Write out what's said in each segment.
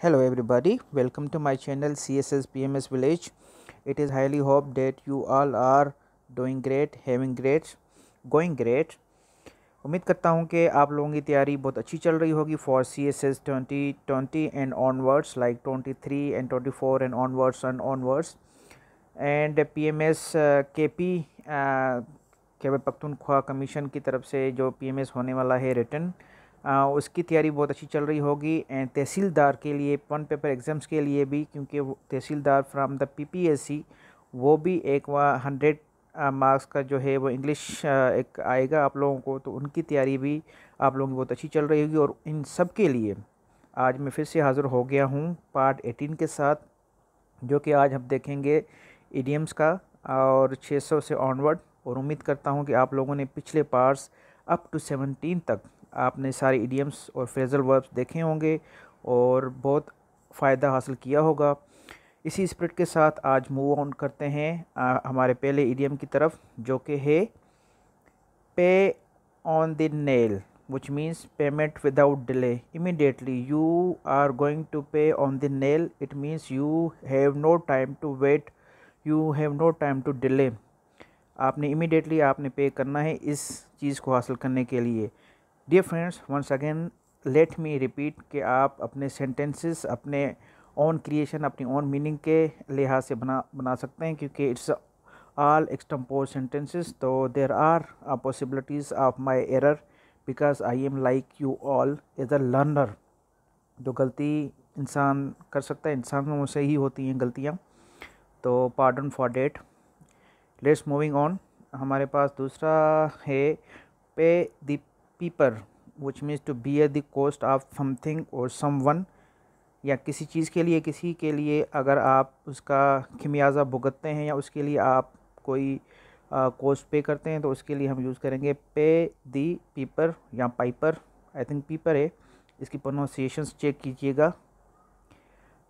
Hello everybody, welcome to my channel CSS PMS Village. It is highly hoped that you all are doing great, having great, going great. उम्मीद करता हूँ कि आप लोगों की तैयारी बहुत अच्छी चल रही होगी for CSS 2020 and onwards like 23 and 24 and onwards and PMS KP Khyber Pakhtunkhwa commission की तरफ से जो PMS होने वाला है रिटन उसकी तैयारी बहुत अच्छी चल रही होगी एंड तहसीलदार के लिए वन पेपर एग्ज़ाम्स के लिए भी, क्योंकि तहसीलदार फ्राम द PPSC वो भी एक 100 मार्क्स का जो है वो इंग्लिश एक आएगा आप लोगों को, तो उनकी तैयारी भी आप लोगों की बहुत अच्छी चल रही होगी। और इन सब के लिए आज मैं फिर से हाज़िर हो गया हूँ पार्ट 18 के साथ, जो कि आज हम देखेंगे इडियम्स का और 600 से ऑनवर्ड। और उम्मीद करता हूँ कि आप लोगों ने पिछले पार्ट्स अप टू 17 तक आपने सारे इडियम्स और फ्रेजल वर्ब्स देखे होंगे और बहुत फ़ायदा हासिल किया होगा। इसी स्पिरिट के साथ आज मूव ऑन करते हैं हमारे पहले इडियम की तरफ, जो कि है पे on the nail, which means payment without delay. Immediately you are going to pay on the nail. It means you have no time to wait, you have no time to delay. आपने immediately आपने पे करना है इस चीज़ को हासिल करने के लिए। Dear friends, once again let me repeat कि आप अपने सेंटेंसेस अपने ओन क्रिएशन, अपनी ओन मीनिंग के लिहाज से बना सकते हैं, क्योंकि it's all extemporized sentences, though there are possibilities of my error because I am like you all as a learner. जो गलती इंसान कर सकता है, इंसानों से ही होती हैं गलतियाँ, तो pardon for that. Let's moving on. हमारे पास दूसरा है pay the piper, which means to bear the cost of something और समवन, या किसी चीज़ के लिए, किसी के लिए अगर आप उसका खमियाजा भुगतते हैं या उसके लिए आप कोई कॉस्ट पे करते हैं, तो उसके लिए हम यूज़ करेंगे पे दी पीपर या पाइपर। आई थिंक पीपर है, इसकी प्रोनाउंसिएशंस चेक कीजिएगा।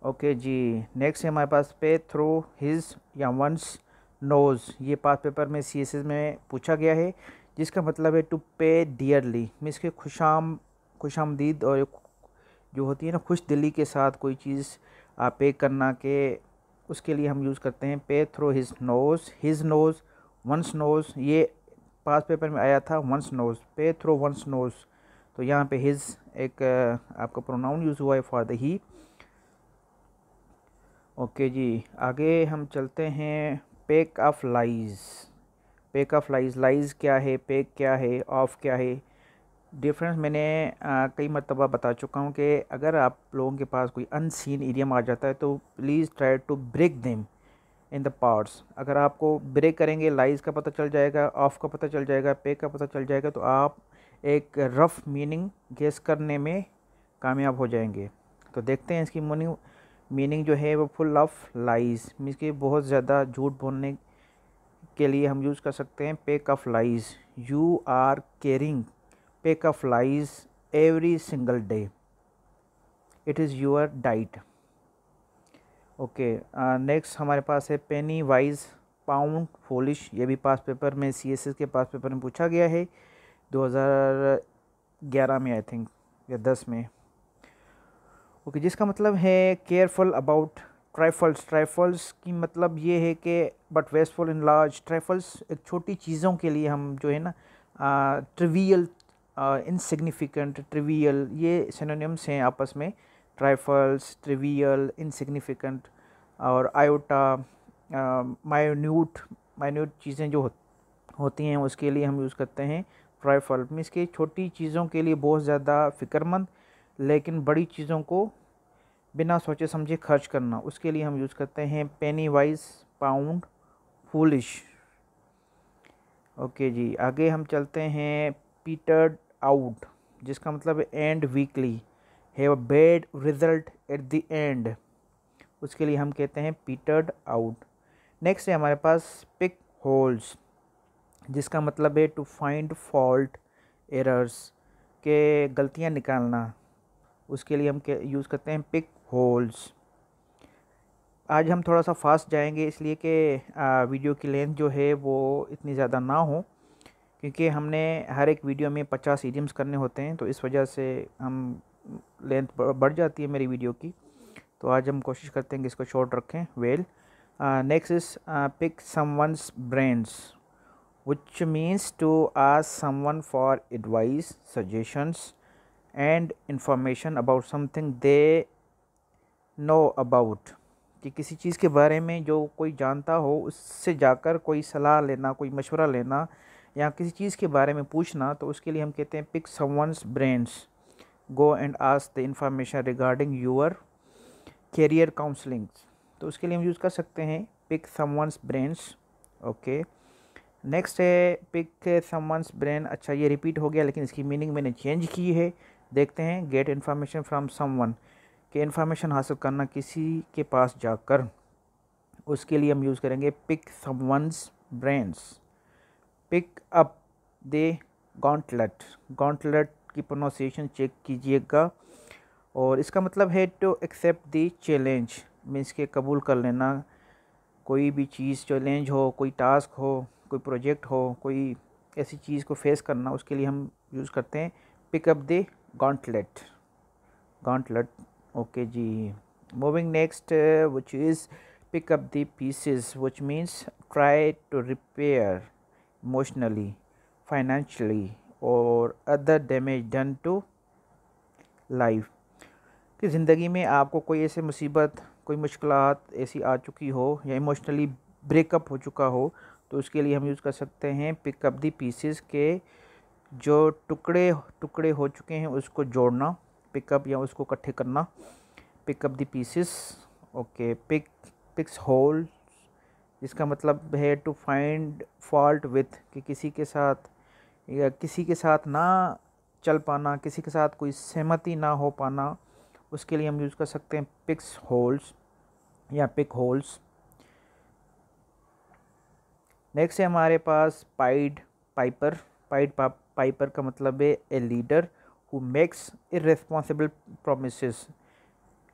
ओके जी, नेक्स्ट है हमारे पास पे थ्रू हिज या वंस नोज़। ये पास पेपर में CSS में पूछा गया है, जिसका मतलब है टू पे डियरली, मीन्स के खुशामदीद और जो होती है ना खुश दिली के साथ कोई चीज़ आप पे करना के, उसके लिए हम यूज़ करते हैं pay through his nose, one's nose. ये पास पेपर में आया था one's nose, pay through one's nose, तो यहाँ पे हिज एक आपका प्रोनाउन यूज़ हुआ है फॉर द ही। ओके जी, आगे हम चलते हैं पेक ऑफ लाइज। लाइज क्या है, पेक क्या है, ऑफ क्या है? डिफरेंस मैंने कई मरतबा बता चुका हूँ कि अगर आप लोगों के पास कोई अनसीन इडियम आ जाता है तो please try to break them in the parts. अगर आपको ब्रेक करेंगे, लाइज का पता चल जाएगा, ऑफ का पता चल जाएगा, पे का पता चल जाएगा, तो आप एक रफ़ मीनिंग गेस करने में कामयाब हो जाएंगे। तो देखते हैं इसकी मीनिंग जो है वो फुल ऑफ लाइज, मीन्स कि बहुत ज़्यादा झूठ बोलने के लिए हम यूज़ कर सकते हैं peck of lies. You are caring peck of lies every single day, it is your diet. Okay, next हमारे पास है पेनी वाइज पाउंड फोलिश। ये भी पास पेपर में CSS के पास पेपर में पूछा गया है 2011 में आई थिंक, या 10 में। ओके, जिसका मतलब है केयरफुल अबाउट ट्राइफल्स की मतलब ये है कि बट वेस्टफुल इन लार्ज। ट्राइफल्स एक छोटी चीज़ों के लिए हम जो है ना ट्रिवियल, इनसिग्निफिकेंट, ट्रिवियल, ये सिनोनिम्स हैं आपस में। ट्राइफल्स, ट्रिवियल, इनसिग्निफिकेंट और आयोटा, माइन्यूट चीज़ें जो होती हैं उसके लिए हम यूज़ करते हैं ट्राइफल। मीन्स के छोटी चीज़ों के लिए बहुत ज़्यादा फ़िक्रमंद, लेकिन बड़ी चीज़ों को बिना सोचे समझे खर्च करना, उसके लिए हम यूज़ करते हैं पेनी वाइज पाउंड फूलिश। ओके जी, आगे हम चलते हैं पीटर्ड आउट, जिसका मतलब and weekly, have a bad result at the end, उसके लिए हम कहते हैं पीटर्ड आउट। नेक्स्ट है हमारे पास पिक होल्स, जिसका मतलब है टू फाइंड फॉल्ट, एरर्स के गलतियां निकालना, उसके लिए हम यूज़ करते हैं पिक होल्स। आज हम थोड़ा सा फास्ट जाएंगे, इसलिए कि वीडियो की लेंथ जो है वो इतनी ज़्यादा ना हो, क्योंकि हमने हर एक वीडियो में 50 इडियम्स करने होते हैं, तो इस वजह से हम लेंथ बढ़ जाती है मेरी वीडियो की। तो आज हम कोशिश करते हैं कि इसको शॉर्ट रखें। Well, next is pick someone's brains, which means to ask someone for advice, suggestions and information about something they know about। कि किसी चीज़ के बारे में जो कोई जानता हो उससे जाकर कोई सलाह लेना, कोई मशवरा लेना या किसी चीज़ के बारे में पूछना, तो उसके लिए हम कहते हैं pick someone's brains, go and ask the information regarding your career counselling. तो उसके लिए हम यूज़ कर सकते हैं pick someone's brains. Okay, next है पिक समवन्स ब्रेन। अच्छा, ये रिपीट हो गया लेकिन इसकी मीनिंग मैंने चेंज की है। देखते हैं, गेट इन्फॉर्मेशन फ्रॉम समवन, कि इन्फॉर्मेशन हासिल करना किसी के पास जाकर। उसके लिए हम यूज़ करेंगे pick someone's brains. Pick up the gauntlet, gauntlet की प्रोनाउंसिएशन चेक कीजिएगा। और इसका मतलब है to accept the challenge, means के कबूल कर लेना कोई भी चीज़, चैलेंज हो, कोई टास्क हो, कोई प्रोजेक्ट हो, कोई ऐसी चीज़ को फेस करना, उसके लिए हम यूज़ करते हैं pick up the gauntlet, gauntlet. Okay जी, moving next which is pick up the pieces, which means try to repair emotionally, financially और other damage done to life. कि ज़िंदगी में आपको कोई ऐसी मुसीबत, कोई मुश्किलात ऐसी आ चुकी हो या इमोशनली ब्रेकअप हो चुका हो, तो उसके लिए हम यूज़ कर सकते हैं पिक अप दी पीसेस, के जो टुकड़े टुकड़े हो चुके हैं उसको जोड़ना, पिकअप या उसको इकट्ठे करना, pick up the pieces. Okay, picks hole, जिसका मतलब है टू फाइंड फॉल्ट विथ, कि किसी के साथ या किसी के साथ ना चल पाना, किसी के साथ कोई सहमति ना हो पाना, उसके लिए हम यूज़ कर सकते हैं पिक्स होल्स या पिक होल्स। नेक्स्ट है हमारे पास पाइड पाइपर। पाइपर का मतलब है a leader who makes irresponsible promises,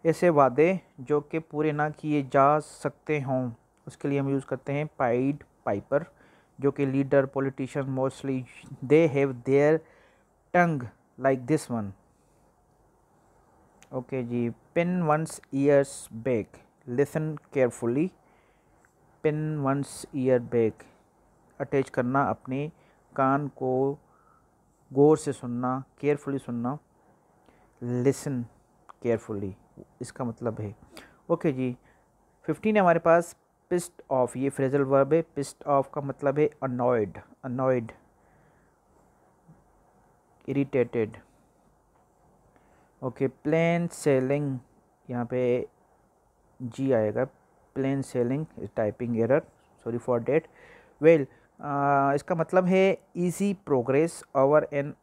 ऐसे वादे जो कि पूरे ना किए जा सकते हों, उसके लिए हम यूज़ करते हैं पाइड पाइपर। जो कि leader, politician mostly they have their tongue like this one. Okay जी, pin one's ears back, listen carefully, pin one's ear back, attach करना, अपने कान को गौर से सुनना, केयरफुली सुनना, लिसन केयरफुली, इसका मतलब है। ओके जी, 15 है हमारे पास पिस्ड ऑफ, ये फ्रेजल वर्ब है। पिस्ड ऑफ का मतलब है annoyed, annoyed, irritated. Okay, plain sailing, यहाँ पे जी आएगा, plain sailing, typing error, sorry for that. Well, इसका मतलब है easy progress over an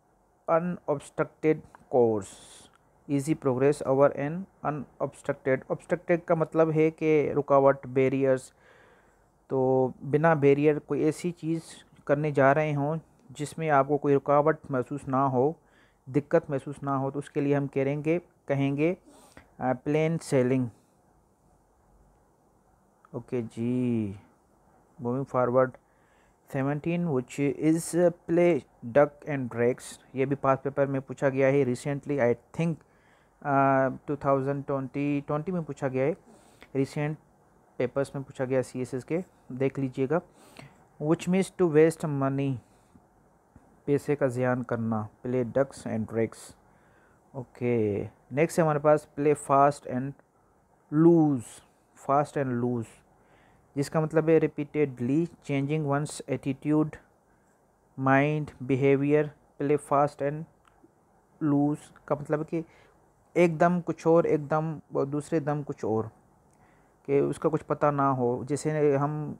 unobstructed course, easy progress over an unobstructed. Obstructed का मतलब है कि रुकावट, बैरियर्स। तो बिना बैरियर कोई ऐसी चीज़ करने जा रहे हों जिसमें आपको कोई रुकावट महसूस ना हो, दिक्कत महसूस ना हो, तो उसके लिए हम कहेंगे प्लेन सेलिंग। ओके जी, moving forward, 17 which is play duck and drags. ये भी पास पेपर में पूछा गया है रिसेंटली, आई थिंक 2020 में पूछा गया है, रिसेंट पेपर्स में पूछा गया CSS के, देख लीजिएगा। Which means to waste money, पैसे का ज़ियान करना, play ducks and drakes. Okay, next है हमारे पास play fast and loose, fast and loose, जिसका मतलब है repeatedly changing one's attitude, mind, behaviour. Play fast and loose का मतलब है कि एकदम कुछ और, एकदम दूसरे दम कुछ और, कि उसका कुछ पता ना हो। जैसे हम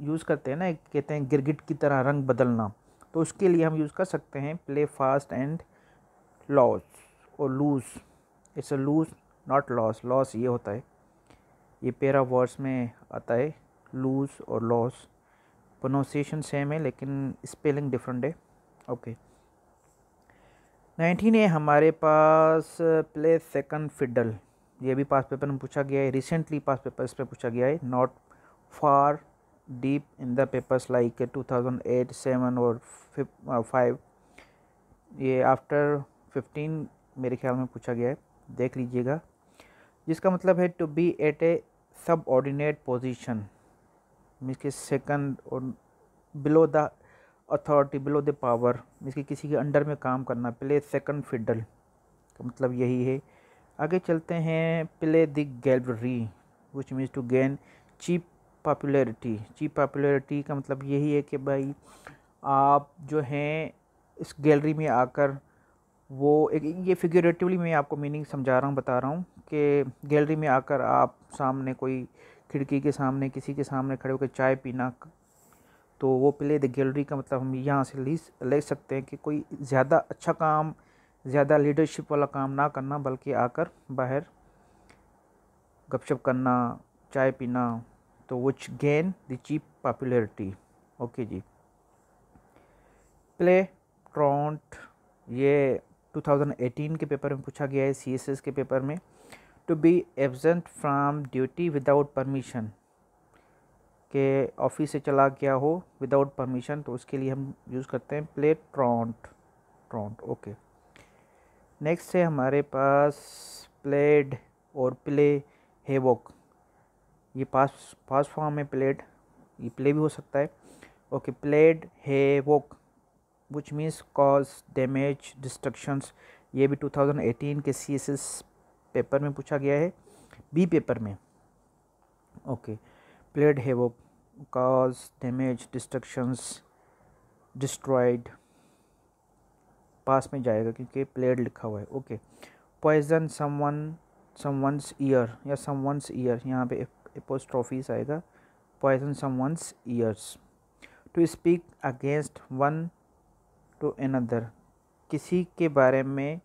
यूज़ करते हैं ना, कहते हैं गिरगिट की तरह रंग बदलना, तो उसके लिए हम यूज़ कर सकते हैं प्ले फास्ट एंड लॉस और loose. It's a loose not loss, loss ये होता है, ये पेरा वर्ड्स में आता है, लूज और लॉस। प्रोनाउंसिएशन सेम है लेकिन स्पेलिंग डिफरेंट है। ओके, 19 है हमारे पास प्ले सेकंड फिडल। ये भी पास पेपर में पूछा गया है, रिसेंटली पास पेपर्स पे पूछा गया है, not far deep in the papers like 2008, 7 और 5। ये आफ्टर 15 मेरे ख्याल में पूछा गया है, देख लीजिएगा। जिसका मतलब है टू बी एट ए सब ऑर्डिनेट पोजिशन, मीन्स के सेकंड और below the authority, below the power, means कि किसी के अंडर में काम करना, प्ले सेकंड फिडल का मतलब यही है। आगे चलते हैं, play the gallery which means to gain cheap popularity. Cheap popularity का मतलब यही है कि भाई आप जो हैं इस गैलरी में आकर वो एक, ये फिगरेटिवली मैं आपको मीनिंग समझा रहा हूँ, बता रहा हूँ कि गैलरी में आकर आप सामने कोई खिड़की के सामने किसी के सामने खड़े होकर चाय पीना, तो वो प्ले द गैलरी का मतलब हम यहाँ से ले सकते हैं कि कोई ज़्यादा अच्छा काम, ज़्यादा लीडरशिप वाला काम ना करना, बल्कि आकर बाहर गपशप करना, चाय पीना, तो which gain the cheap popularity. Okay जी। प्ले ट्रॉन्ट, ये 2018 के पेपर में पूछा गया है, CSS के पेपर में। To be absent from duty without permission, के ऑफिस से चला गया हो विदाउट परमिशन, तो उसके लिए हम यूज़ करते हैं play truant. Truant okay. Next है हमारे पास प्लेड और प्ले हेवोक। ये पास फॉर्म है प्लेड, ये प्ले भी हो सकता है। Okay, played havoc which means cause damage destructions, ये भी 2018 के CSS पेपर में पूछा गया है, बी पेपर में। Okay, played havoc cause damage destructions destroyed, past में जाएगा क्योंकि प्लेड लिखा हुआ है। ओके, पॉइजन समवन्स ईयर या समवन्स ईयर, यहाँ पे एपोस्ट्रोफीस आएगा, poison someone's ears. To speak against one to another, किसी के बारे में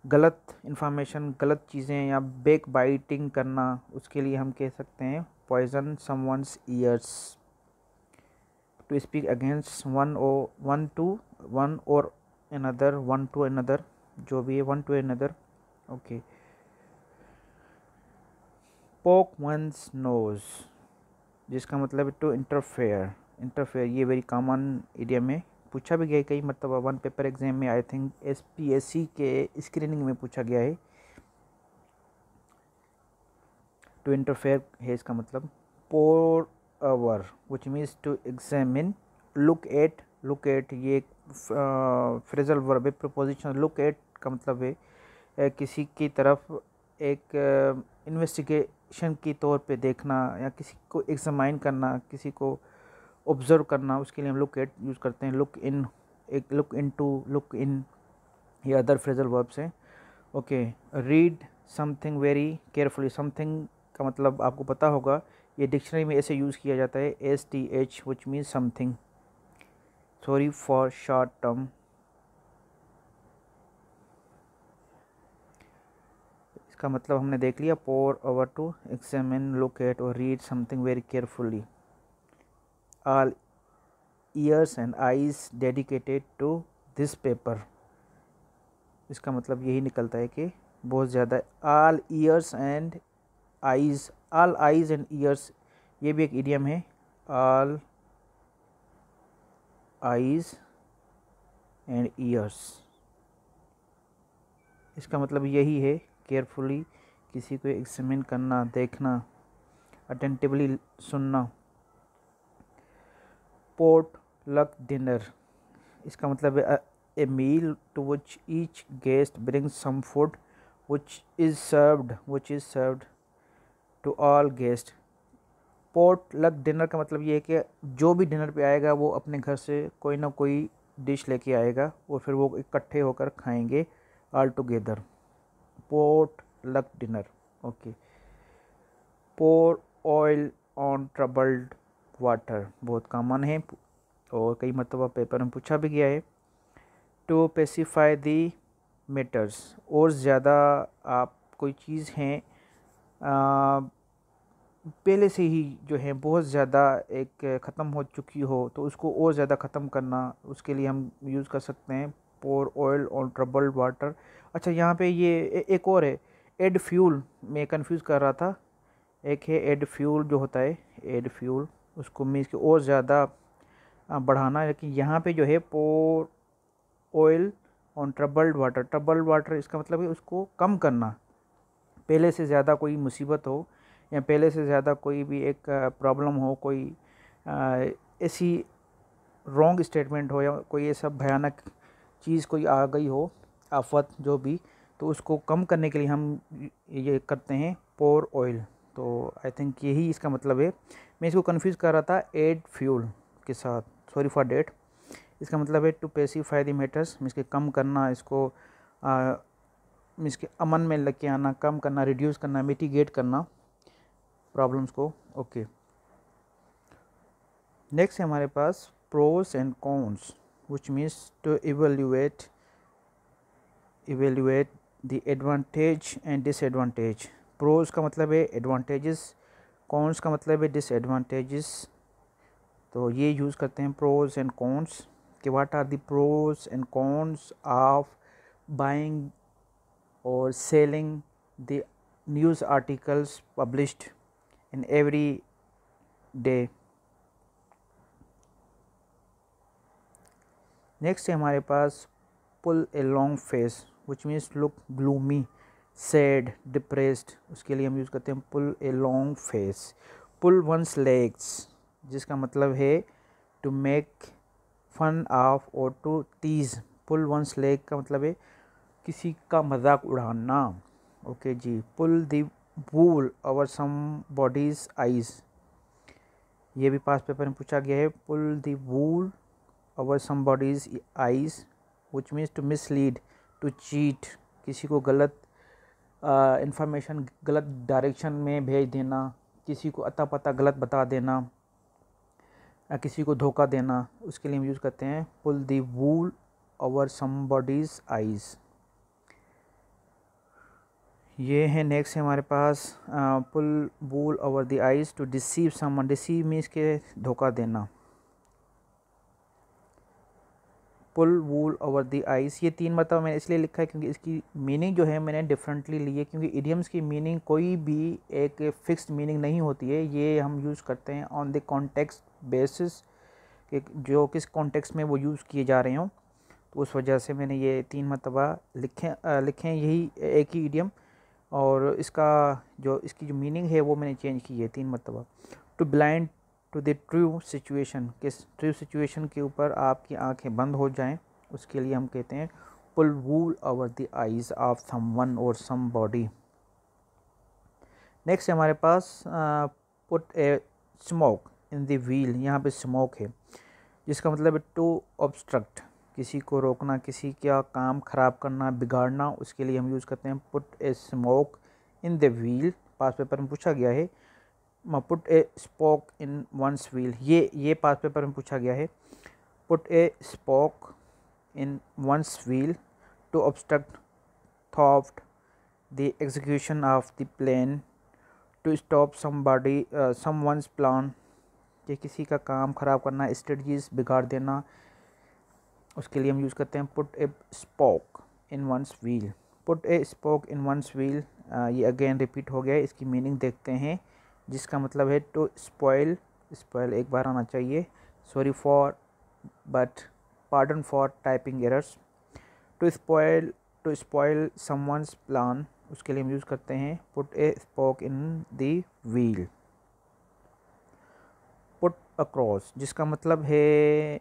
गलत इंफॉर्मेशन, गलत चीज़ें या बैक बाइटिंग करना, उसके लिए हम कह सकते हैं poison someone's ears. To speak against one और अनदर, वन टू अनदर, जो भी है one to another. Okay, poke one's nose, जिसका मतलब है टू इंटरफेयर। इंटरफेयर ये वेरी कॉमन इडियम है, पूछा भी गया कई मतलब वन पेपर एग्जाम में, आई थिंक SPSC के स्क्रीनिंग में पूछा गया है। टू इंटरफेयर है इसका मतलब। Pore over which means to examine, look at ये एक फ्रेजल वर्ब है, प्रपोजिशन। लुक एट का मतलब है किसी की तरफ एक इन्वेस्टिगेशन की तौर पे देखना, या किसी को एग्जामाइन करना, किसी को ऑब्जर्व करना, उसके लिए हम लुक एट यूज़ करते हैं। लुक इन, एक look in to, look in, ये अदर फ्रेजल वर्ब्स हैं। Okay, read something very carefully, something का मतलब आपको पता होगा, ये डिक्शनरी में ऐसे यूज़ किया जाता है, STH which means something, sorry for short term. इसका मतलब हमने देख लिया, pore over to examine, look at और read something very carefully. All ears and eyes dedicated to this paper, इसका मतलब यही निकलता है कि बहुत ज़्यादा। All ears and eyes, all eyes and ears, ये भी एक इडियम है, ऑल आईज एंड ईयर्स, इसका मतलब यही है केयरफुली, किसी को एग्जामिन करना, देखना, अटेंटिवली सुनना। पोर्ट लक डिनर, इसका मतलब है a meal to which each guest brings some food which is served to all guest. Port luck dinner का मतलब ये है कि जो भी डिनर पे आएगा वो अपने घर से कोई ना कोई डिश लेके आएगा और फिर वो इकट्ठे होकर खाएंगे all together. Pot luck dinner. Okay, pour oil on troubled water, बहुत कॉमन है और कई मरतबा पेपर में पूछा भी गया है। टू पेसिफाई दी मैटर्स, और ज़्यादा आप कोई चीज़ हैं पहले से ही जो है बहुत ज़्यादा एक ख़त्म हो चुकी हो, तो उसको और ज़्यादा ख़त्म करना, उसके लिए हम यूज़ कर सकते हैं पोर ऑयल ऑन ट्रबल्ड वाटर। अच्छा, यहाँ पे ये एक और है, एड फ्यूल, मैं कंफ्यूज कर रहा था, एक है एड फ्यूल जो होता है, एड फ्यूल उसको मीन्स के और ज़्यादा बढ़ाना, लेकिन यहाँ पे जो है pour oil on troubled water, troubled water इसका मतलब है उसको कम करना, पहले से ज़्यादा कोई मुसीबत हो या पहले से ज़्यादा कोई भी एक प्रॉब्लम हो, कोई ऐसी रॉन्ग स्टेटमेंट हो या कोई ऐसा भयानक चीज़ कोई आ गई हो, आफत जो भी, तो उसको कम करने के लिए हम ये करते हैं पोर ऑयल। तो आई थिंक यही इसका मतलब है। मैं इसको कंफ्यूज कर रहा था एड फ्यूल के साथ, सॉरी फॉर डेट। इसका मतलब है to pacify the matters, means के कम करना, इसको मीन्स के अमन में लेके आना, कम करना, रिड्यूस करना, मिटिगेट करना प्रॉब्लम्स को। ओके, नेक्स्ट है हमारे पास pros and cons, which means to evaluate the advantage and disadvantage. Pros का मतलब है एडवांटेजेस, कॉन्स का मतलब है डिसएडवांटेजेस। तो ये यूज़ करते हैं प्रोस एंड कॉन्स कि what are the pros and cons of buying और selling the news articles published in every day. Next है हमारे पास pull a long face, which means look gloomy, sad, depressed. उसके लिए हम यूज़ करते हैं pull a long face. Pull one's legs, जिसका मतलब है टू मेक फन ऑफ और to tease. Pull one's leg का मतलब है किसी का मजाक उड़ाना। ओके जी। Pull the wool over somebody's eyes, ये भी पास पेपर में पूछा गया है। Pull the wool over somebody's eyes, which means to mislead, to cheat, किसी को गलत इंफॉर्मेशन, गलत डायरेक्शन में भेज देना, किसी को अता पता गलत बता देना, किसी को धोखा देना। उसके लिए हम यूज़ करते हैं pull the wool over somebody's eyes. ये है नेक्स्ट है हमारे पास pull wool over the eyes to deceive someone. Deceive means के धोखा देना। Pull wool over the eyes, ये 3 मतलब मैंने इसलिए लिखा है क्योंकि इसकी मीनिंग जो है मैंने डिफरेंटली ली है, क्योंकि इडियम्स की मीनिंग कोई भी एक फिक्स्ड मीनिंग नहीं होती है। ये हम यूज़ करते हैं ऑन द कॉन्टेक्स्ट बेसिस, कि जो किस कॉन्टेक्स्ट में वो यूज़ किए जा रहे हों। तो उस वजह से मैंने ये 3 मरतबा लिखे हैं यही एक ही इडियम, और इसकी जो मीनिंग है वो मैंने चेंज की है 3 मरतबा। To blind to the true situation, किस ट्रू सिचुएशन के ऊपर आपकी आंखें बंद हो जाएं, उसके लिए हम कहते हैं pull wool over the eyes of someone और समबॉडी। नेक्स्ट है हमारे पास put a smoke in the wheel. यहाँ पे स्मोक है, जिसका मतलब है टू ऑब्स्ट्रक्ट, किसी को रोकना, किसी का काम ख़राब करना, बिगाड़ना। उसके लिए हम यूज़ करते हैं put a smoke in the wheel. Past paper में पूछा गया है put a spoke in one's wheel, ये पास पेपर में पूछा गया है। Put a spoke in one's wheel to obstruct thwart the execution of the plan, to stop somebody someone's plan, कि किसी का काम ख़राब करना, स्ट्रेटजीज बिगाड़ देना। उसके लिए हम यूज़ करते हैं put a spoke in one's wheel. Put a spoke in one's wheel, ये अगेन रिपीट हो गया है। इसकी मीनिंग देखते हैं, जिसका मतलब है टू स्पॉइल, स्पॉइल एक बार आना चाहिए, sorry for but pardon for typing errors. To spoil someone's plan, उसके लिए हम यूज़ करते हैं put a spoke in the wheel. Put across, जिसका मतलब है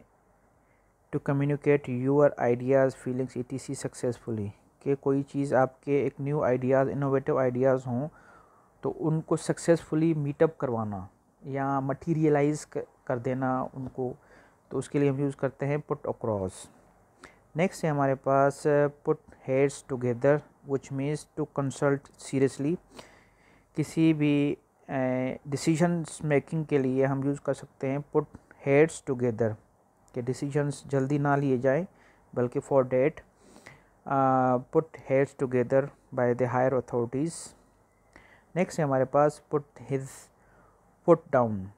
to communicate your ideas feelings etc successfully, कि कोई चीज़ आपके एक न्यू आइडियाज़, इनोवेटिव आइडियाज़ हों तो उनको सक्सेसफुली मीटअप करवाना या मटीरियलाइज कर देना उनको। तो उसके लिए हम यूज़ करते हैं पुट अक्रॉस। नेक्स्ट है हमारे पास put heads together, which means to consult seriously. किसी भी डिसीजंस मेकिंग के लिए हम यूज़ कर सकते हैं पुट हेड्स टुगेदर, कि डिसीजंस जल्दी ना लिए जाएं बल्कि for that put heads together by the higher authorities. Next है हमारे पास पुट हिज फुट डाउन,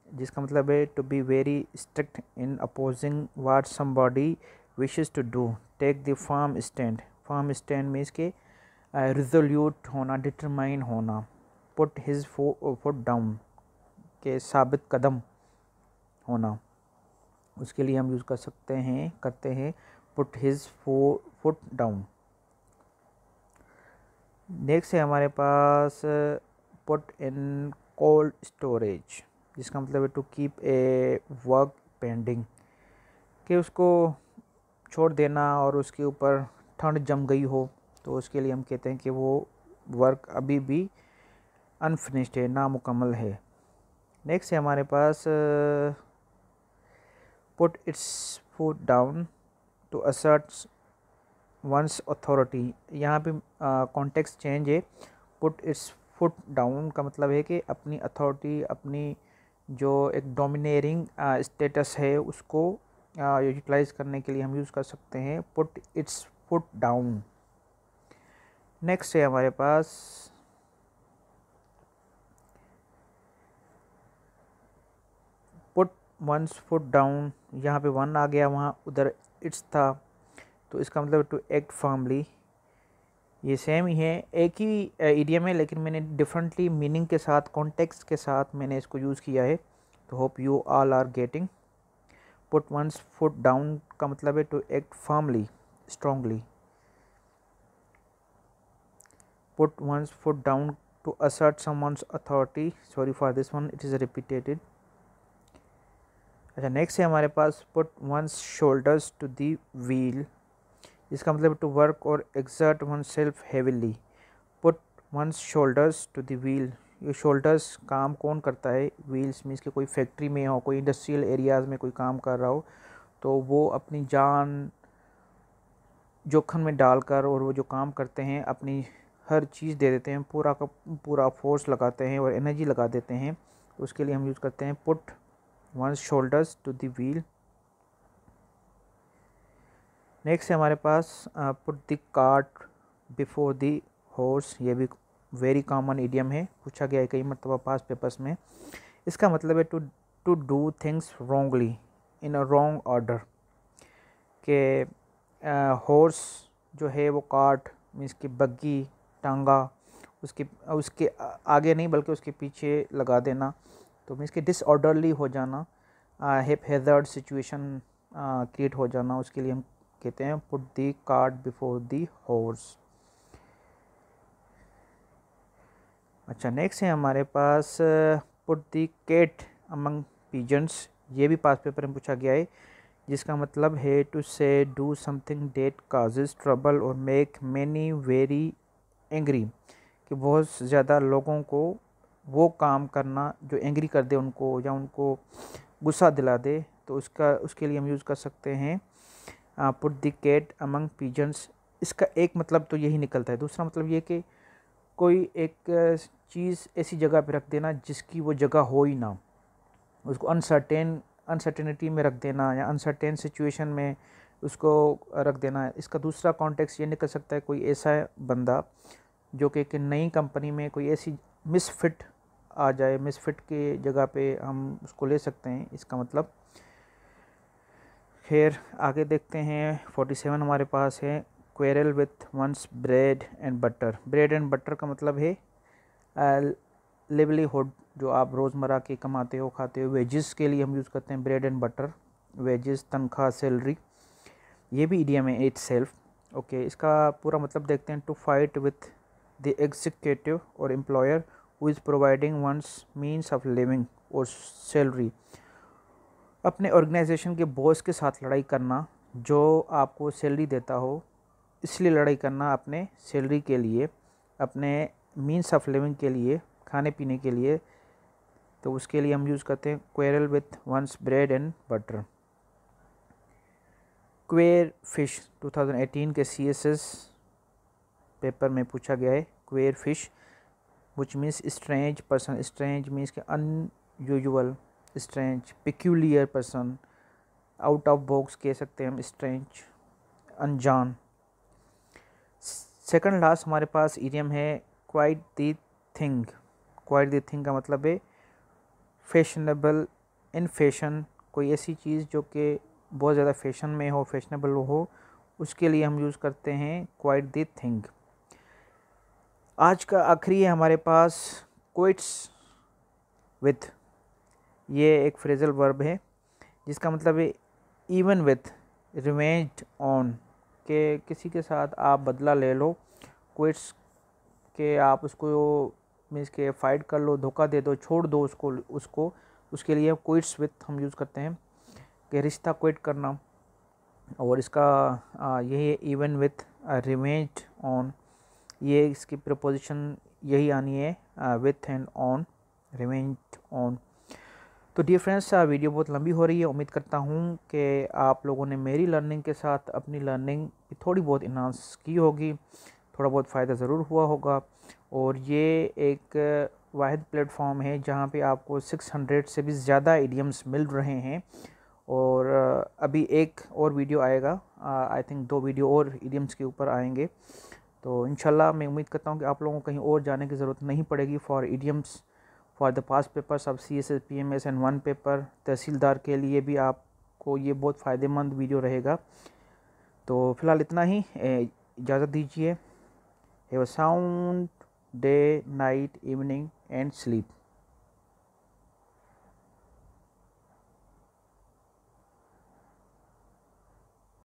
जिसका मतलब है to be very strict in opposing what somebody wishes to do, take the firm stand. Firm stand means के resolute होना, determine होना। Put his foot down, के साबित कदम होना। उसके लिए हम यूज़ करते हैं put his foot down. Next है हमारे पास पुट इन कोल्ड स्टोरेज, जिसका मतलब है to keep a work pending, कि उसको छोड़ देना और उसके ऊपर ठंड जम गई हो, तो उसके लिए हम कहते हैं कि वो वर्क अभी भी अनफिनिश्ड है, नामुकम्मल है। नेक्स्ट है हमारे पास put its foot down to assert one's authority. यहाँ पे कॉन्टेक्स्ट चेंज है। पुट इट्स फुट डाउन का मतलब है कि अपनी अथॉरिटी, अपनी जो एक डोमिनेरिंग स्टेटस है उसको यूटिलाइज करने के लिए हम यूज़ कर सकते हैं put its foot down. Next है हमारे पास पुट वंस फुट डाउन। यहाँ पे वन आ गया, वहाँ उधर इट्स था, तो इसका मतलब टू एक्ट फर्मली। ये सेम ही है, एक ही इडियम है, लेकिन मैंने डिफरेंटली मीनिंग के साथ, कॉन्टेक्स्ट के साथ मैंने इसको यूज़ किया है। तो hope you all are getting. Put one's foot down का मतलब है to act firmly, strongly. Put one's foot down to assert someone's authority. Sorry for this one, it is repeated. अच्छा, नेक्स्ट है हमारे पास put one's shoulders to the wheel. इसका मतलब to work और exert oneself heavily. Put one's shoulders to the wheel. ये shoulders काम कौन करता है? व्हील्स मीन्स कि कोई फैक्ट्री में हो, कोई इंडस्ट्रियल एरियाज़ में कोई काम कर रहा हो, तो वो अपनी जान जोखिम में डालकर और वो जो काम करते हैं अपनी हर चीज़ दे देते हैं, पूरा का पूरा फोर्स लगाते हैं और एनर्जी लगा देते हैं। तो उसके लिए हम यूज़ करते हैं put one's shoulders to the wheel. Next है हमारे पास put the cart before the horse. ये भी वेरी कॉमन इडियम है, पूछा गया है कई मरतबा पास पेपर्स में। इसका मतलब है to do things wrongly in a wrong order, के हॉर्स जो है वो कार्ट मीन्स की बग्गी, टांगा, उसके उसके आगे नहीं बल्कि उसके पीछे लगा देना, तो मीन्स कि डिसऑर्डरली हो जाना, हैज़ार्ड सिचुएशन क्रिएट हो जाना, उसके लिए हम कहते हैं put the cart before the horse. अच्छा, नेक्स्ट है हमारे पास put the cat among pigeons. ये भी पास पेपर में पूछा गया है, जिसका मतलब है to say do something that causes trouble और मेक मैनी वेरी एंग्री, कि बहुत ज़्यादा लोगों को वो काम करना जो एंग्री कर दे उनको या उनको गुस्सा दिला दे, तो उसके लिए हम यूज़ कर सकते हैं put the cat among pigeons. इसका एक मतलब तो यही निकलता है। दूसरा मतलब ये कि कोई एक चीज़ ऐसी जगह पे रख देना जिसकी वो जगह हो ही ना, उसको अनसर्टेनिटी में रख देना या अनसर्टेन सिचुएशन में उसको रख देना। इसका दूसरा कॉन्टेक्स्ट ये निकल सकता है कोई ऐसा बंदा जो कि एक नई कंपनी में कोई ऐसी मिसफिट आ जाए, मिसफिट के जगह पे हम उसको ले सकते हैं, इसका मतलब। खैर आगे देखते हैं। 47 हमारे पास है quarrel with one's bread and butter. Bread and butter का मतलब है लिवलीहुड, जो आप रोज़मर्रा के कमाते हो, खाते हो। वेजेस के लिए हम यूज़ करते हैं ब्रेड एंड बटर, वेजेस तनख्वाह, सैलरी। ये भी इडियम है इट सेल्फ। ओके, इसका पूरा मतलब देखते हैं। To fight with the executive और employer who is providing one's means of living और सैलरी। अपने ऑर्गेनाइजेशन के बॉस के साथ लड़ाई करना जो आपको सैलरी देता हो, इसलिए लड़ाई करना अपने सैलरी के लिए, अपने मीन्स ऑफ लिविंग के लिए, खाने पीने के लिए। तो उसके लिए हम यूज़ करते हैं quarrel with one's bread and butter. Queer fish 2018 के CSS पेपर में पूछा गया है। Queer fish which means strange person. Strange means के unusual, strange, peculiar person, out of box कह सकते हैं हम, स्ट्रेंज, अनजान। सेकंड लास्ट हमारे पास इडियम है quite the thing. Quite the thing का मतलब है फैशनेबल, इन फैशन, कोई ऐसी चीज़ जो कि बहुत ज़्यादा फैशन में हो, फैशनेबल हो, उसके लिए हम यूज़ करते हैं क्वाइट द थिंग। आज का आखिरी है हमारे पास क्विट्स विथ। ये एक फ्रेजल वर्ब है जिसका मतलब है इवन विथ, रिवेंज ऑन, के किसी के साथ आप बदला ले लो। क्विट्स कि आप उसको मीन्स के फाइट कर लो, धोखा दे दो, छोड़ दो उसको उसके लिए क्विट्स विथ हम यूज़ करते हैं कि रिश्ता क्विट करना। और इसका यही इवन विथ रिवेंज ऑन, ये इसकी प्रपोजिशन यही आनी है with and on, revenge on. तो डियर फ्रेंड्स, वीडियो बहुत लंबी हो रही है। उम्मीद करता हूँ कि आप लोगों ने मेरी लर्निंग के साथ अपनी लर्निंग थोड़ी बहुत इन्हांस की होगी, थोड़ा बहुत फ़ायदा ज़रूर हुआ होगा। और ये एक वाहिद प्लेटफॉर्म है जहाँ पे आपको 600 से भी ज़्यादा इडियम्स मिल रहे हैं। और अभी एक और वीडियो आएगा, आई थिंक 2 वीडियो और इडियम्स के ऊपर आएंगे। तो इंशाल्लाह मैं उम्मीद करता हूँ कि आप लोगों को कहीं और जाने की ज़रूरत नहीं पड़ेगी for idioms, for the past papers of CSS PMS and 1 paper तहसीलदार के लिए भी आपको ये बहुत फ़ायदेमंद वीडियो रहेगा। तो फ़िलहाल इतना ही, इजाज़त दीजिए। Have a sound day, night, evening and sleep.